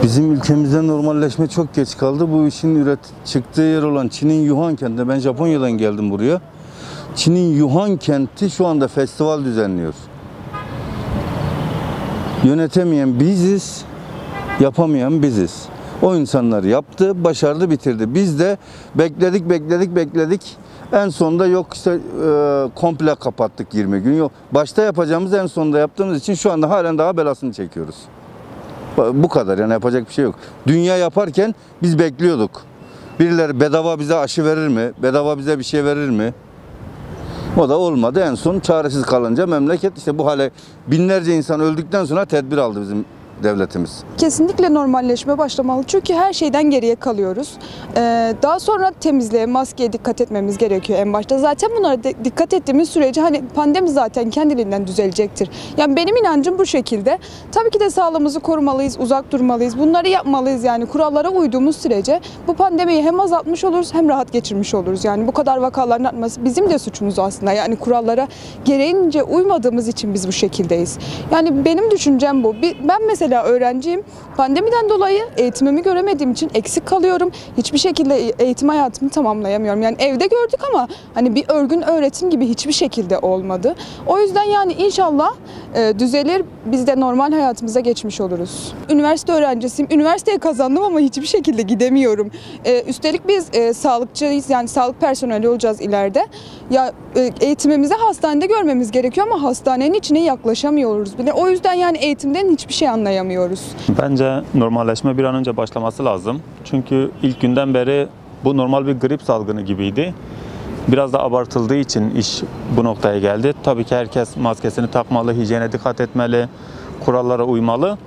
Bizim ülkemizde normalleşme çok geç kaldı. Bu işin çıktığı yer olan Çin'in Yuhan kentinde, ben Japonya'dan geldim buraya. Çin'in Yuhan kenti şu anda festival düzenliyor. Yönetemeyen biziz, yapamayan biziz. O insanlar yaptı, başardı, bitirdi. Biz de bekledik. En sonunda yok işte komple kapattık 20 gün. Yok. Başta yapacağımız en sonunda yaptığımız için şu anda halen daha belasını çekiyoruz. Bu kadar, yani yapacak bir şey yok. Dünya yaparken biz bekliyorduk. Birileri bedava bize aşı verir mi? Bedava bize bir şey verir mi? O da olmadı. En son çaresiz kalınca memleket işte bu hale, binlerce insan öldükten sonra tedbir aldı bizim devletimiz. Kesinlikle normalleşme başlamalı çünkü her şeyden geriye kalıyoruz. Daha sonra temizliğe, maskeye dikkat etmemiz gerekiyor en başta. Zaten bunlara dikkat ettiğimiz sürece hani pandemi zaten kendiliğinden düzelecektir. Yani benim inancım bu şekilde. Tabii ki de sağlığımızı korumalıyız, uzak durmalıyız. Bunları yapmalıyız yani kurallara uyduğumuz sürece bu pandemiyi hem azaltmış oluruz hem rahat geçirmiş oluruz. Yani bu kadar vakaların artması bizim de suçumuz aslında. Yani kurallara gereğince uymadığımız için biz bu şekildeyiz. Yani benim düşüncem bu. Ben mesela öğrenciyim. Pandemiden dolayı eğitimimi göremediğim için eksik kalıyorum. Hiçbir şekilde eğitim hayatımı tamamlayamıyorum. Yani evde gördük ama hani bir örgün öğretim gibi hiçbir şekilde olmadı. O yüzden yani inşallah düzelir. Biz de normal hayatımıza geçmiş oluruz. Üniversite öğrencisiyim. Üniversiteye kazandım ama hiçbir şekilde gidemiyorum. Üstelik biz sağlıkçıyız. Yani sağlık personeli olacağız ileride. Ya eğitimimizi hastanede görmemiz gerekiyor ama hastanenin içine yaklaşamıyoruz bile. O yüzden yani eğitimden hiçbir şey anlayamıyoruz. Bence normalleşme bir an önce başlaması lazım. Çünkü ilk günden beri bu normal bir grip salgını gibiydi. Biraz da abartıldığı için iş bu noktaya geldi. Tabii ki herkes maskesini takmalı, hijyene dikkat etmeli, kurallara uymalı.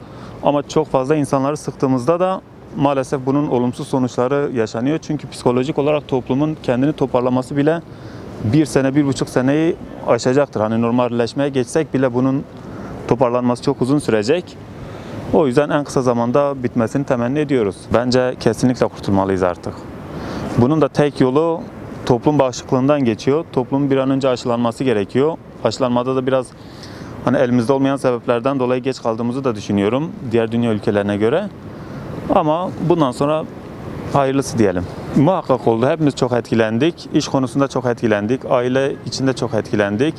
Ama çok fazla insanları sıktığımızda da maalesef bunun olumsuz sonuçları yaşanıyor. Çünkü psikolojik olarak toplumun kendini toparlaması bile 1 sene, 1,5 seneyi aşacaktır. Hani normalleşmeye geçsek bile bunun toparlanması çok uzun sürecek. O yüzden en kısa zamanda bitmesini temenni ediyoruz. Bence kesinlikle kurtulmalıyız artık. Bunun da tek yolu toplum bağışıklığından geçiyor. Toplumun bir an önce aşılanması gerekiyor. Aşılanmada da biraz hani elimizde olmayan sebeplerden dolayı geç kaldığımızı da düşünüyorum diğer dünya ülkelerine göre. Ama bundan sonra hayırlısı diyelim. Muhakkak oldu. Hepimiz çok etkilendik. İş konusunda çok etkilendik. Aile içinde çok etkilendik.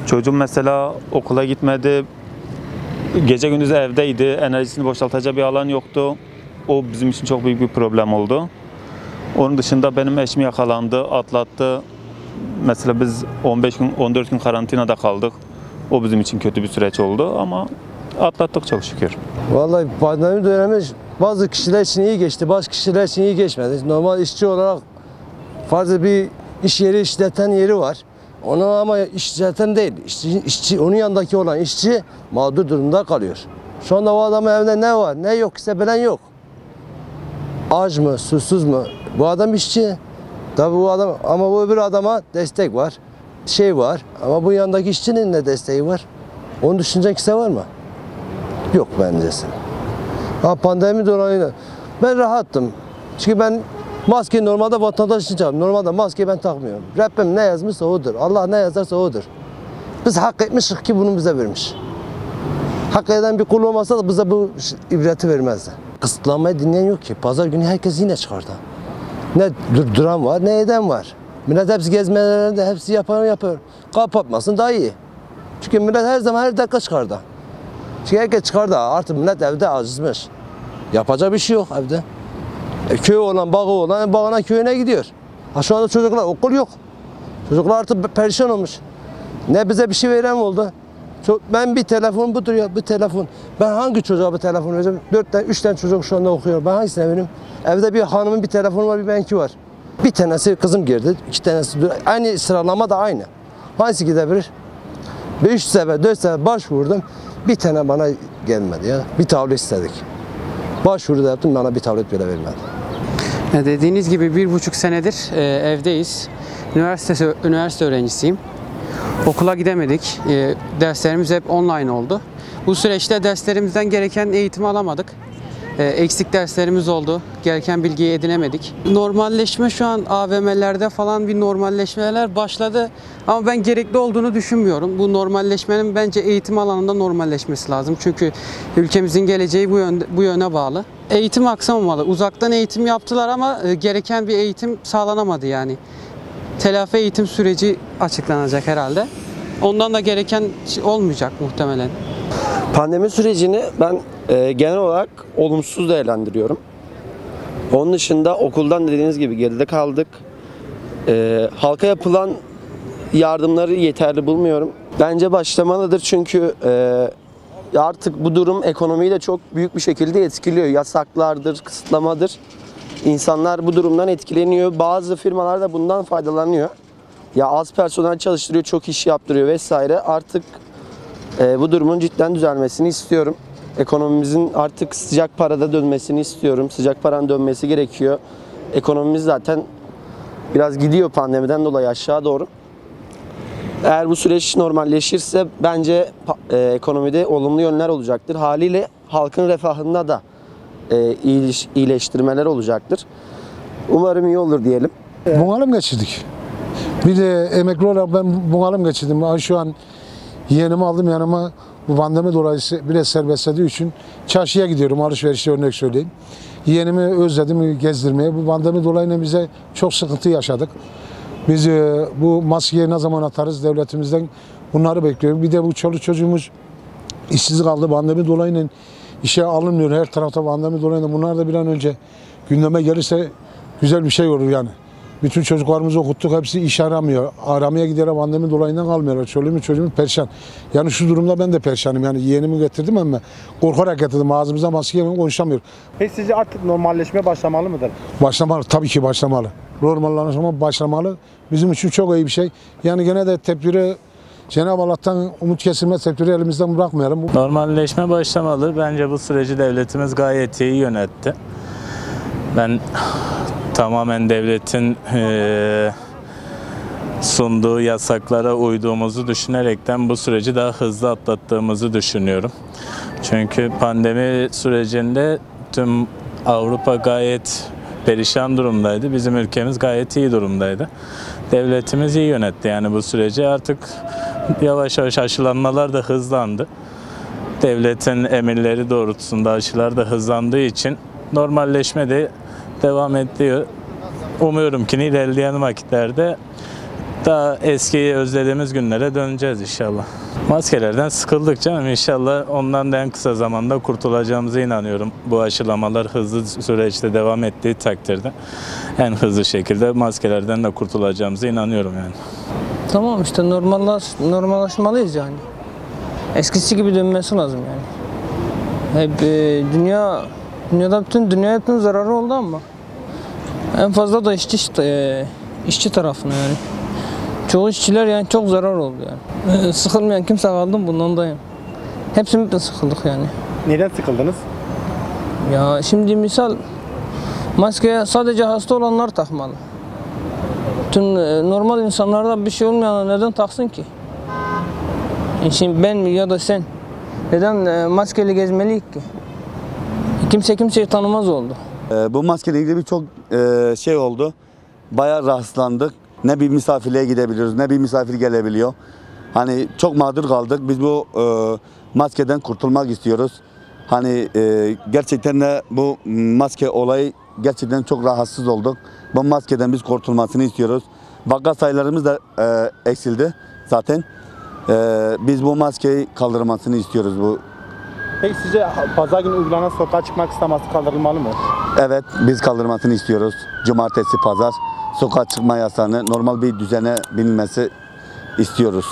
Çocuğum mesela okula gitmedi. Gece gündüz evdeydi. Enerjisini boşaltacak bir alan yoktu. O bizim için çok büyük bir problem oldu. Onun dışında benim eşim yakalandı, atlattı. Mesela biz 15 gün, 14 gün karantinada kaldık. O bizim için kötü bir süreç oldu ama atlattık çok şükür. Vallahi pandemi dönemi bazı kişiler için iyi geçti, bazı kişiler için iyi geçmedi. Normal işçi olarak farz bir iş yeri işleten yeri var. Onu ama işleten değil, işçi, onun yanındaki olan işçi mağdur durumda kalıyor. Şu anda o adamın evinde ne var, ne yok ise bilen yok. Aç mı, susuz mu? Bu adam işçi. Tabii bu adam ama bu öbür adama destek var, şey var. Ama bu yanındaki işçinin de desteği var. Onu düşünecek kimse var mı? Yok bencesi. Ha pandemi dolayı ben rahattım. Çünkü ben maskeyi normalde vatandaş için çalıyorum. Normalde maskeyi ben takmıyorum. Rabbim ne yazmışsa odur. Allah ne yazarsa odur. Biz hak etmişiz ki bunu bize vermiş. Hak eden bir kul olmasa da bize bu ibreti vermezdi. Kısıtlanmayı dinleyen yok ki. Pazar günü herkes yine çıkardı. Ne duran var ne eden var. Millet hepsi gezmelerinde hepsi yapıyor. Kapatmasın daha iyi. Çünkü millet her zaman her dakika çıkardı. Çünkü herkes çıkardı. Artık millet evde acızmış. Yapacak bir şey yok evde. Köy olan, bağı olan, bağına köyüne gidiyor. Ha şu anda çocuklar okul yok. Çocuklar artık perişan olmuş. Ne bize bir şey veren oldu. Ben bir telefon budur ya, bir telefon. Ben hangi çocuğa bir telefon vereceğim? 3 tane çocuk şu anda okuyor. Ben hangisine vereyim? Evde bir hanımın bir telefonu var, bir benimki var. Bir tanesi kızım girdi, 2 tanesi aynı sıralama da aynı. Hangisi gidebilir? 3 sefer, 4 sefer başvurdum. Bir tane bana gelmedi ya. Bir tablet istedik. Başvuru da yaptım, bana bir tablet bile vermedi. Dediğiniz gibi 1,5 senedir evdeyiz. Üniversite öğrencisiyim. Okula gidemedik. Derslerimiz hep online oldu. Bu süreçte derslerimizden gereken eğitimi alamadık. Eksik derslerimiz oldu. Gereken bilgiyi edinemedik. Normalleşme şu an AVM'lerde falan bir normalleşmeler başladı. Ama ben gerekli olduğunu düşünmüyorum. Bu normalleşmenin bence eğitim alanında normalleşmesi lazım. Çünkü ülkemizin geleceği bu yöne bağlı. Eğitim aksamamalı. Uzaktan eğitim yaptılar ama gereken bir eğitim sağlanamadı yani. Telafi eğitim süreci açıklanacak herhalde. Ondan da gereken olmayacak muhtemelen. Pandemi sürecini ben genel olarak olumsuz değerlendiriyorum. Onun dışında okuldan dediğiniz gibi geride kaldık. Halka yapılan yardımları yeterli bulmuyorum. Bence başlamalıdır çünkü artık bu durum ekonomiyi de çok büyük bir şekilde etkiliyor. Yasaklardır, kısıtlamadır. İnsanlar bu durumdan etkileniyor. Bazı firmalar da bundan faydalanıyor. Ya az personel çalıştırıyor, çok iş yaptırıyor vesaire. Artık bu durumun cidden düzelmesini istiyorum. Ekonomimizin artık sıcak parada dönmesini istiyorum. Sıcak paranın dönmesi gerekiyor. Ekonomimiz zaten biraz gidiyor pandemiden dolayı aşağı doğru. Eğer bu süreç normalleşirse bence ekonomide olumlu yönler olacaktır. Haliyle halkın refahında da iyileştirmeler olacaktır. Umarım iyi olur diyelim. Bunalım geçirdik. Bir de emekli olarak ben bunalım geçirdim. Şu an yeğenimi aldım yanıma. Bu pandemi dolayısıyla biraz serbestlediği için çarşıya gidiyorum, alışverişe örnek söyleyeyim. Yeğenimi özledim gezdirmeye. Bu pandemi dolayısıyla bize çok sıkıntı yaşadık. Biz bu maskeyi ne zaman atarız devletimizden bunları bekliyoruz. Bir de bu çoluk çocuğumuz işsiz kaldı. Pandemi dolayısıyla işe alınmıyor. Her tarafta pandemi dolayısıyla bunlar da bir an önce gündeme gelirse güzel bir şey olur yani. Bütün çocuklarımızı okuttuk, hepsi iş aramıyor. Aramaya giderek pandemi dolayından kalmıyorlar. Çoluğumuz çocuğumuz perişan. Yani şu durumda ben de perişanım. Yani yeğenimi getirdim ama korkarak getirdim. Ağzımıza maske yemedim, konuşamıyorum. Peki sizce artık normalleşme başlamalı mıdır? Başlamalı, tabii ki başlamalı. Normalleşme başlamalı. Bizim için çok iyi bir şey. Yani gene de tedbiri Cenab-ı Allah'tan umut kesilmez, tedbiri elimizden bırakmayalım. Normalleşme başlamalı. Bence bu süreci devletimiz gayet iyi yönetti. Ben tamamen devletin sunduğu yasaklara uyduğumuzu düşünerekten bu süreci daha hızlı atlattığımızı düşünüyorum. Çünkü pandemi sürecinde tüm Avrupa gayet perişan durumdaydı. Bizim ülkemiz gayet iyi durumdaydı. Devletimiz iyi yönetti yani bu süreci. Artık yavaş yavaş aşılanmalar da hızlandı. Devletin emirleri doğrultusunda aşılar da hızlandığı için normalleşme de devam ediyor. Umuyorum ki ilerleyen vakitlerde daha eskiyi özlediğimiz günlere döneceğiz inşallah. Maskelerden sıkıldık canım. İnşallah ondan da en kısa zamanda kurtulacağımıza inanıyorum. Bu aşılamalar hızlı süreçte devam ettiği takdirde en hızlı şekilde maskelerden de kurtulacağımıza inanıyorum yani. Tamam işte normalleşmalıyız yani. Eskisi gibi dönmesi lazım yani. Hep dünyada bütün zararı oldu ama en fazla da işçi tarafına yani. Çoğu işçiler yani çok zarar oldu yani. Sıkılmayan kimse kaldı bundan da yani. Hepsimiz de sıkıldık yani. Neden sıkıldınız? Ya şimdi misal maskeye sadece hasta olanlar takmalı. Tüm normal insanlarda bir şey olmayan neden taksın ki? Şimdi ben ya da sen neden maskeli gezmeliyiz ki? Kimse kimseyi tanımaz oldu. Bu maskeyle ilgili birçok şey oldu. Bayağı rahatsızlandık. Ne bir misafirliğe gidebiliyoruz, ne bir misafir gelebiliyor. Hani çok mağdur kaldık. Biz bu maskeden kurtulmak istiyoruz. Hani gerçekten de bu maske olayı gerçekten çok rahatsız olduk. Bu maskeden biz kurtulmasını istiyoruz. Vaka sayılarımız da eksildi zaten. Biz bu maskeyi kaldırmasını istiyoruz. Peki sizce pazar günü uygulanan sokağa çıkma kısıtlaması kaldırılmalı mı? Evet, biz kaldırmasını istiyoruz. Cumartesi, pazar sokağa çıkma yasağını normal bir düzene binmesi istiyoruz.